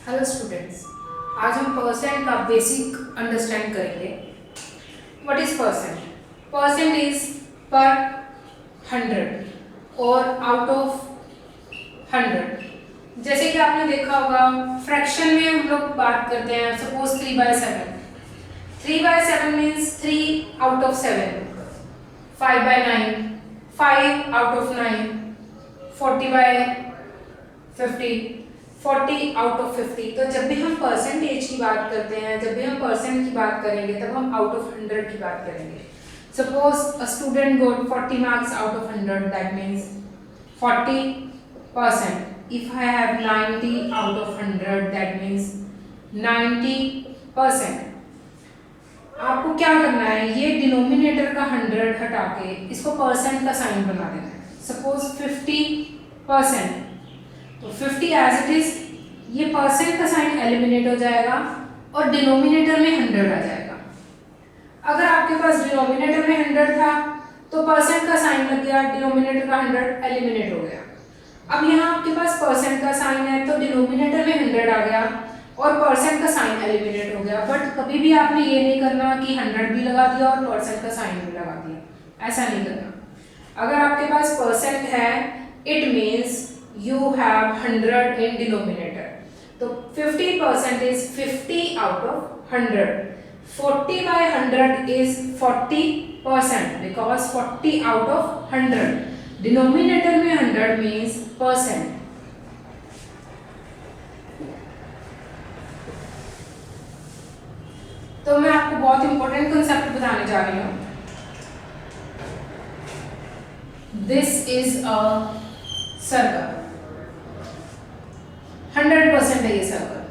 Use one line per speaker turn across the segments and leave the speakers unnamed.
Hello students, आज हम percent का बेसिक अंडरस्टैंड करेंगे। What is percent? Percent is पर 100 और आउट ऑफ 100। जैसे कि आपने देखा होगा फ्रैक्शन में हम लोग बात करते हैं। Suppose 3/7, 3/7 means 3 out of 7, 5/9, 5 out of 9, 40/50, 40 out of 50। तो जब भी हम परसेंटेज की बात करते हैं, जब भी हम परसेंट की बात करेंगे, तब हम आउट ऑफ 100 की बात करेंगे। Suppose a student got 40 marks out of 100, that means 40%। If I have 90 out of 100, that means 90%। आपको क्या करना है, ये डिनोमिनेटर का 100 हटा के इसको परसेंट का साइन बना देना है। सपोज 50%, तो 50 एज इट इज, ये परसेंट का साइन एलिमिनेट हो जाएगा और डिनोमिनेटर में 100 आ जाएगा। अगर आपके पास डिनोमिनेटर में 100 था तो परसेंट का साइन लग गया, डिनोमिनेटर का 100 एलिमिनेट हो गया। अब यहाँ आपके पास परसेंट का साइन है तो डिनोमिनेटर में 100 आ गया और परसेंट का साइन एलिमिनेट हो गया। बट कभी भी आपने ये नहीं करना कि 100 भी लगा दिया और परसेंट का साइन भी लगा दिया, ऐसा नहीं करना। अगर आपके पास परसेंट है, it means you have 100 in denominator. तो 50% is 50 out of 100. 40/100 is 40% because 40 out of 100. Denominator में 100 means percent. तो मैं आपको बहुत इंपॉर्टेंट कंसेप्ट बताने जा रही हूँ। This is a सर्कल, 100% है ये सर्कल।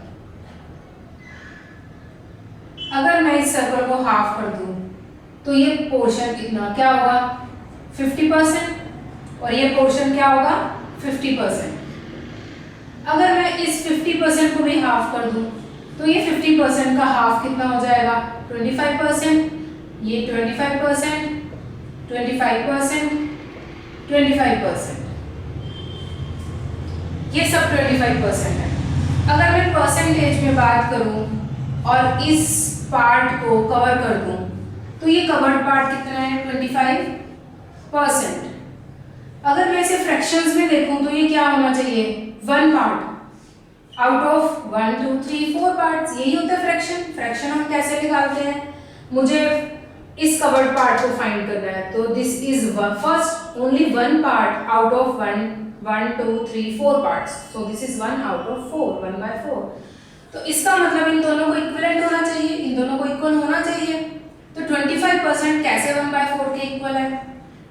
अगर मैं इस सर्कल को हाफ कर दूं तो ये पोर्शन कितना क्या होगा, 50%, और ये पोर्शन क्या होगा, 50%। अगर मैं इस 50% को भी हाफ कर दूं तो ये 50% का हाफ कितना हो जाएगा, 25%। ये 25%, 25%, 25%, ये सब 25% है। अगर मैं परसेंटेज में बात करूं और इस पार्ट को कवर कर दूं तो ये कवर्ड पार्ट कितना है, 25%। अगर मैं इसे फ्रैक्शंस में देखूं तो ये क्या होना चाहिए, 1 पार्ट आउट ऑफ 1 2 3 4 पार्ट्स। यही होता है फ्रैक्शन। फ्रैक्शन हम कैसे निकालते हैं, मुझे इस कवर्ड पार्ट को फाइंड करना है, तो this is first only 1 part out of 1 2 3 4 parts, so this is 1 out of 4, 1/4। तो इसका मतलब इन दोनों को इक्विवेलेंट होना चाहिए, इन दोनों को इक्वल होना चाहिए। तो 25% कैसे 1/4 के इक्वल है?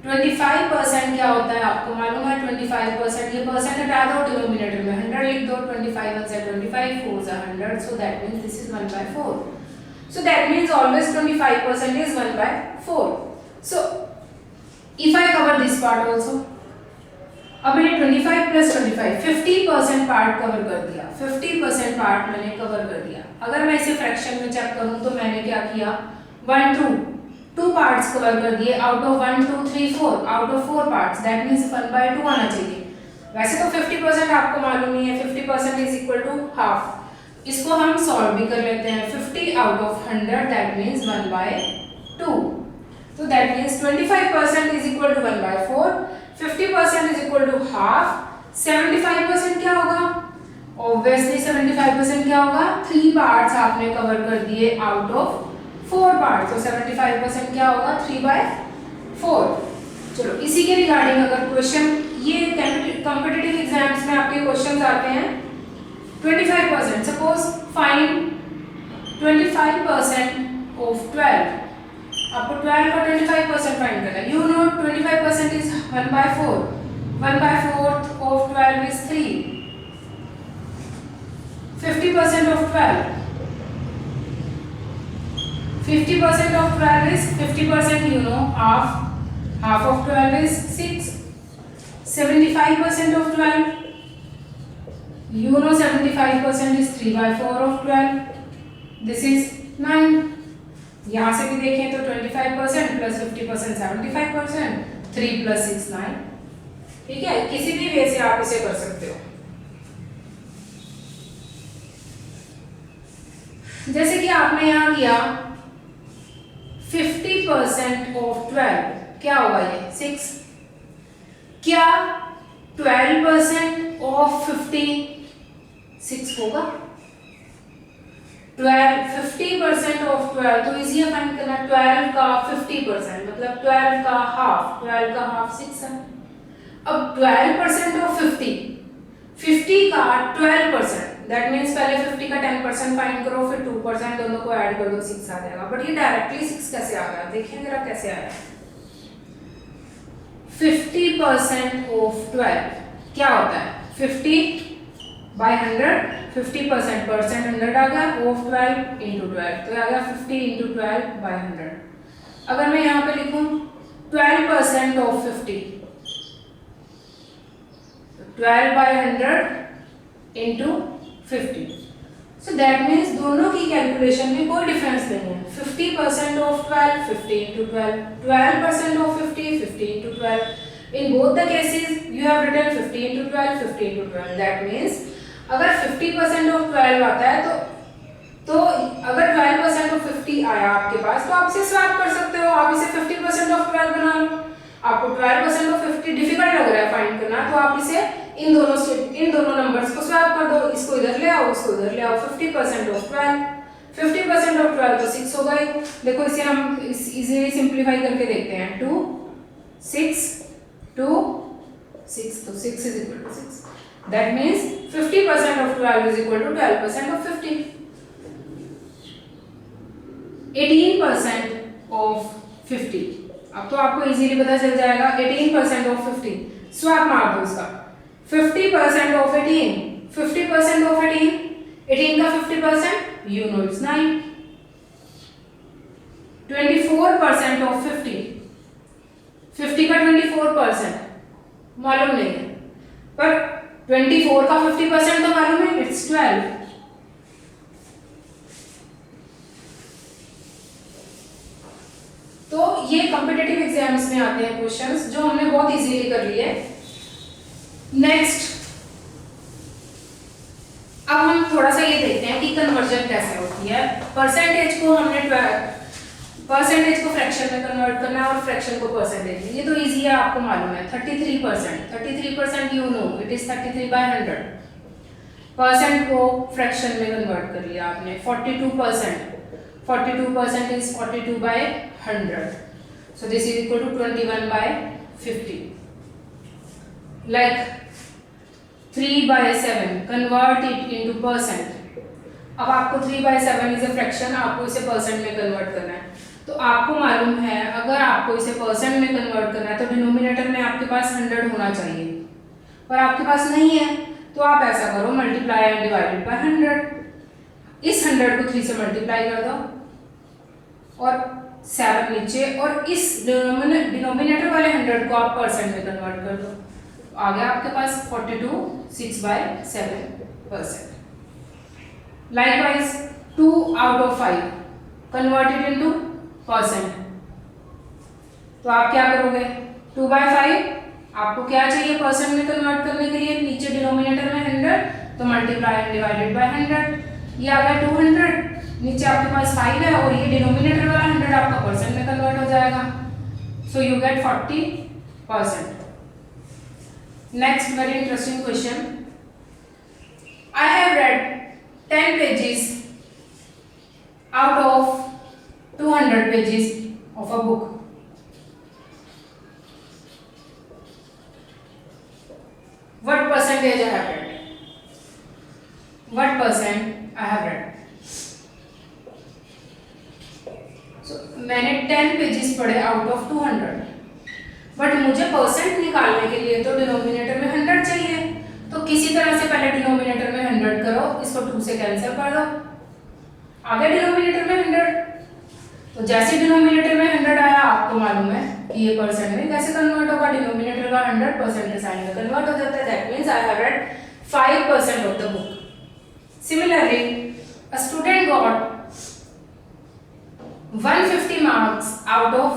25% क्या होता है आपको मालूम है, 25%, ये परसेंट हटा दो, डिनोमिनेटर में 100 लिख दो, 25 1 से 25, 4 से 100, so that means this is 1/4. So that means always 25% is 1/4. So if I cover this part also, अब मैंने 25 प्लस 25 50% पार्ट कवर कर दिया, 50% पार्ट मैंने कवर कर दिया। अगर मैं इसे फ्रैक्शन में चेक करूं तो मैंने क्या किया, 1 2 पार्ट्स कवर कर दिए out of 1 2 3 4, out of 4 parts, that means 1/2 आना चाहिए। वैसे तो 50% आपको मालूम ही है, 50% इज इक्वल टू हाफ। इसको हम सॉल्व भी कर लेते हैं। 50 out of 100 that means 1/2, so that means 25% is equal to 1/4, 50% is equal to half, 75% क्या होगा, obviously 75% क्या होगा, 3 पार्ट्स आपने कवर कर दिए आउट ऑफ 4 पार्ट्स, तो 75% क्या होगा, 3/4। चलो इसी के रिगार्डिंग अगर क्वेश्चन, ये कॉम्पिटिटिव एग्जाम्स में आपके क्वेश्चंस आते हैं 25%। सपोज फाइंड 25% ऑफ 12, आपको 12 का 25% फाइंड करना है। You know 25% is 1/4, 1/4 of 12 is 3, 50% of 12, 50% of 12 is 50%, you know, half of 12 is 6, 75% of 12, you know 75% is 3/4 of 12, this is 9। यहाँ से भी देखें तो 25% प्लस 50% 75%, 3 + 6 9। ठीक है, किसी भी वे से आप इसे कर सकते हो। जैसे कि आपने यहाँ किया 50% ऑफ 12, क्या होगा ये 6। क्या 12% ऑफ 50 6 होगा? 50% ऑफ 12 तो इजी है फाइंड करना। 12 का 50% मतलब 12 का हाफ 6 है। अब 12% ऑफ 50 का 12%, दैट मीन्स पहले 50 का 10% फाइंड करो, फिर 2% दोनों को ऐड कर दो, 6 आ जाएगा। बट ये डायरेक्टली 6 कैसे आ गया? देखिए जरा कैसे आया। 50% ऑफ 12 क्या होता है? 50/100, 50% 100 आ गया, ऑफ 12 इंटू 12 तो आ गया 50 इंटू 12/100। अगर मैं यहाँ पे लिखूं 12% of 50, 12/100 into 50, so that means दोनों की कैलकुलेशन में कोई डिफरेंस नहीं है। 50% of 12 50 into 12, 12% of 50 50 into 12। In both the cases you have written 50 into 12 50 into 12, that means अगर 50% ऑफ 12 आता है तो अगर 12% ऑफ 50 आया आपके पास तो आप इसे स्वैप कर सकते हो, आप इसे 50% ऑफ 12 बना लो। आपको 12% ऑफ 50 डिफिकल्ट लग रहा है फाइंड करना, तो आप इसे इन दोनों नंबर्स को स्वैप कर दो, इसको इधर ले आओ, इसको इधर ले आओ। 50% ऑफ 12, 50% ऑफ 12 तो 6 हो गई। देखो इसे हम इजीली सिंपलीफाई करके देखते हैं। 2 6 2 6 तो 6 is equal to 6, that means 50% of 12 is equal to 12% of 50। 18% of 50, अब तो आपको इजीली पता चल जाएगा। 18% of 50 स्वैप मार दो इसका। 50% of 18, 50% of 18, 18 का 50% you know it's 9। 24% of 50, 50 का 24% मालूम नहीं है, पर 24 का 50% तो मालूम है, इट्स 12। तो ये कॉम्पिटिटिव एग्जाम्स में आते हैं क्वेश्चंस जो हमने बहुत इजीली कर लिए। नेक्स्ट अब हम थोड़ा सा ये देखते हैं कि कन्वर्जन कैसे होती है। परसेंटेज को हमने परसेंटेज को फ्रैक्शन में कन्वर्ट करना है और फ्रैक्शन को परसेंटेज में, ये तो इजी है, आपको मालूम है। 33% you know it is 33/100। Percent को फ्रैक्शन में कन्वर्ट कर लिया आपने। 42% is 42/100, so this is equal to 21/50। Like 3/7 convert it into percent. अब आपको 3/7 इज अ फ्रैक्शन, आपको इसे परसेंट में कन्वर्ट करना है। तो आपको मालूम है अगर आपको इसे परसेंट में कन्वर्ट करना है तो डिनोमिनेटर में आपके पास 100 होना चाहिए, पर आपके पास नहीं है, तो आप ऐसा करो मल्टीप्लाई एंड डिवाइडेड बाय 100। इस 100 को 3 से मल्टीप्लाई कर दो और 7 नीचे, और इस डिनोमिनेटर वाले 100 को आप परसेंट में कन्वर्ट कर दो, आ गया आपके पास 42 6/7%। Likewise 2 out of 5 converted into percent, तो आप क्या करोगे? 2/5 आपको क्या चाहिए परसेंट में कन्वर्ट करने के लिए? नीचे डिनोमिनेटर में 100 तो मल्टीप्लाई एंड डिवाइडेड बाय 100, ये आ गया 200। नीचे आपके पास 5 है और ये डिनोमिनेटर वाला 100 आपका परसेंट में कन्वर्ट हो जाएगा, so you get 40%। Next very interesting question. I have read 10 pages out of 200 pages of a book. What percentage I have read? What percent I have read? So मैंने 10 pages पढ़े out of 200, but मुझे percent निकालने के लिए तो denominator में 100 चाहिए, तो किसी तरह से पहले डिनोमिनेटर में 100 करो, इसको 2 से कैंसिल कर दो, आ गया डिनोमिनेटर में 100। तो जैसे डिनोमिनेटर में 100 आया, आपको मालूम है कि ये परसेंट में कैसे कन्वर्ट होगा। डिनोमिनेटर का 100% के साइन में कन्वर्ट हो जाता है, that means I have read 5% of the book. Similarly a student got 150 marks out of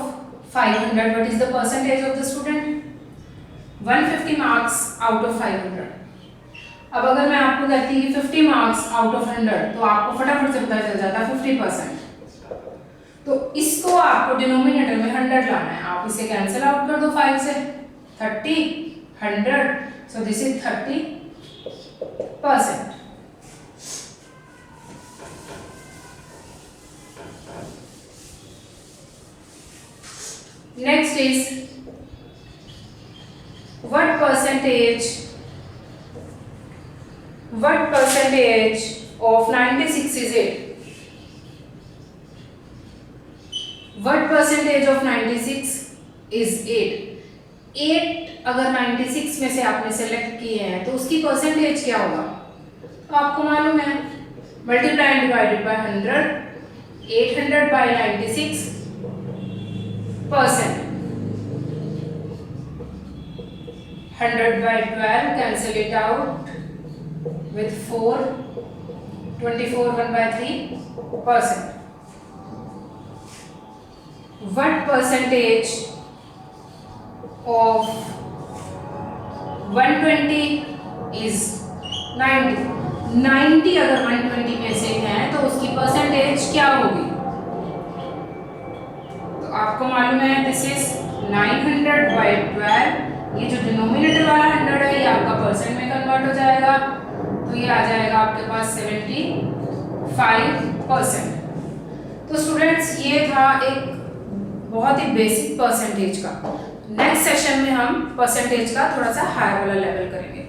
500, what is the percentage of the student? 150 marks out of 500. अब अगर मैं आपको कहती कि 50 मार्क्स आउट ऑफ 100 तो आपको फटाफट से पता चल जाता 50%। तो इसको आपको डिनोमिनेटर में 100 लाना है, आप इसे कैंसिल आउट कर दो 5 से, 30 100, सो this is 30%। Next is what percentage of 96 is it? What percentage of 96 is 8? 8 अगर 96 में से आपने सेलेक्ट किए हैं तो उसकी परसेंटेज क्या होगा? तो आपको मालूम है, multiply and divided by 100, 800 by 96%, 100 by 12, cancel it out with 4, 24 1 by 3%. What percentage of 120 is 90? 90 अगर 120 में से है तो उसकी परसेंटेज क्या होगी? तो आपको मालूम है दिस इज 900 by 12, ये जो डिनोमिनेटर वाला 100 है ये आपका परसेंट में कन्वर्ट हो जाएगा, तो ये आ जाएगा आपके पास 75%। तो स्टूडेंट्स ये था एक बहुत ही बेसिक परसेंटेज का। नेक्स्ट सेशन में हम परसेंटेज का थोड़ा सा हायर वाला लेवल करेंगे।